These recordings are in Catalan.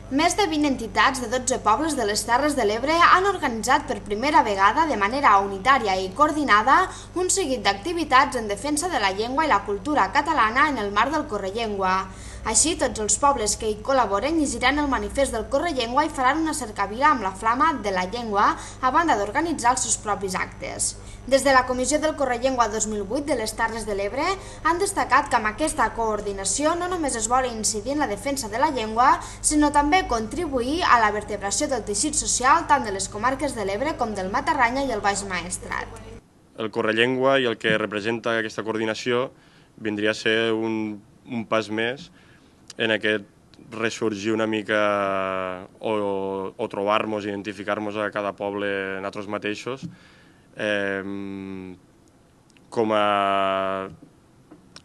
Més de 20 entitats de 12 pobles de les Terres de l'Ebre han organitzat per primera vegada de manera unitària i coordinada un seguit d'activitats en defensa de la llengua i la cultura catalana en el marc del Correllengua. Així, tots els pobles que hi col·laboren llegiran el manifest del Correllengua i faran una cercavila amb la flama de la llengua a banda d'organitzar els seus propis actes. Des de la Comissió del Correllengua 2008 de les Terres de l'Ebre han destacat que amb aquesta coordinació no només es vol incidir en la defensa de la llengua, sinó també contribuir a la vertebració del teixit social tant de les comarques de l'Ebre com del Matarranya i el Baix Maestrat. El Correllengua i el que representa aquesta coordinació vindria a ser un pas més en aquest ressorgir una mica o trobar-nos, identificar-nos a cada poble nosaltres mateixos com a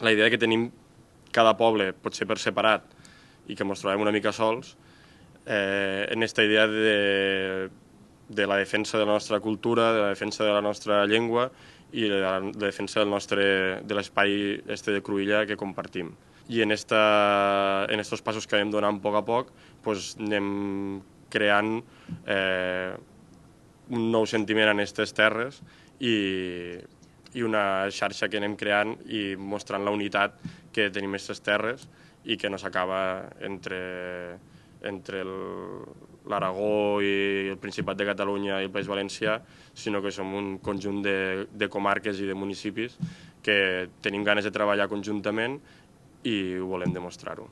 la idea que tenim cada poble, potser per separat, i que ens trobem una mica sols, en aquesta idea de la defensa de la nostra cultura, de la defensa de la nostra llengua i de la defensa de l'espai de Cruïlla que compartim. I en estos passos que anem donant a poc, anem creant un nou sentiment en aquestes terres i una xarxa que anem creant i mostrant la unitat que tenim a aquestes terres i que no s'acaba entre l'Aragó i el Principat de Catalunya i el País Valencià, sinó que som un conjunt de comarques i de municipis que tenim ganes de treballar conjuntament i ho volem demostrar-ho.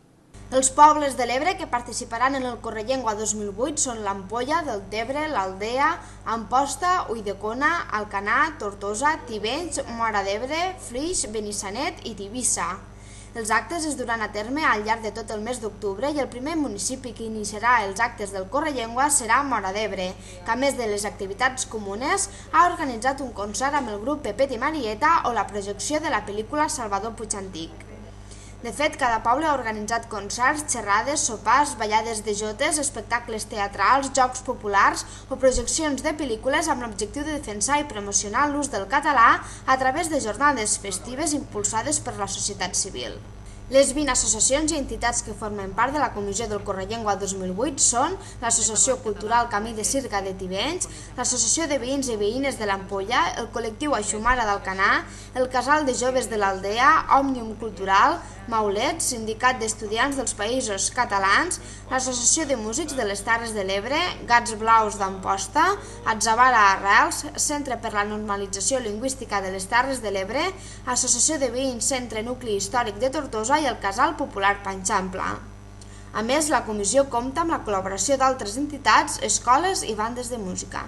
Els pobles de l'Ebre que participaran en el Correllengua 2008 són l'Ampolla, Deltebre, l'Aldea, Amposta, Ulldecona, Alcanar, Tortosa, Tivenys, Móra d'Ebre, Flix, Benissanet i Tivissa. Els actes es duran a terme al llarg de tot el mes d'octubre i el primer municipi que iniciarà els actes del Correllengua serà Móra d'Ebre, que a més de les activitats comunes ha organitzat un concert amb el grup Pepet i Marieta o la projecció de la pel·lícula Salvador Puig Antic. De fet, cada poble ha organitzat concerts, xerrades, sopars, ballades de jotes, espectacles teatrals, jocs populars o projeccions de pel·lícules amb l'objectiu de defensar i promocionar l'ús del català a través de jornades festives impulsades per la societat civil. Les 20 associacions i entitats que formen part de la Comissió del Correllengua 2008 són l'Associació Cultural Camí de Sirga de Tivenys, l'Associació de Veïns i Veïnes de l'Ampolla, el Col·lectiu Aixumara d'Alcanar, el Casal de Joves de l'Aldea, Òmnium Cultural, Maulet, Sindicat d'Estudiants dels Països Catalans, l'Associació de Músics de les Terres de l'Ebre, Gats Blaus d'Amposta, Atzavara Arrels, Centre per la Normalització Lingüística de les Terres de l'Ebre, Associació de Veïns Centre Nucli Històric de Tortosa i el Casal Popular Panxampla. A més, la comissió compta amb la col·laboració d'altres entitats, escoles i bandes de música.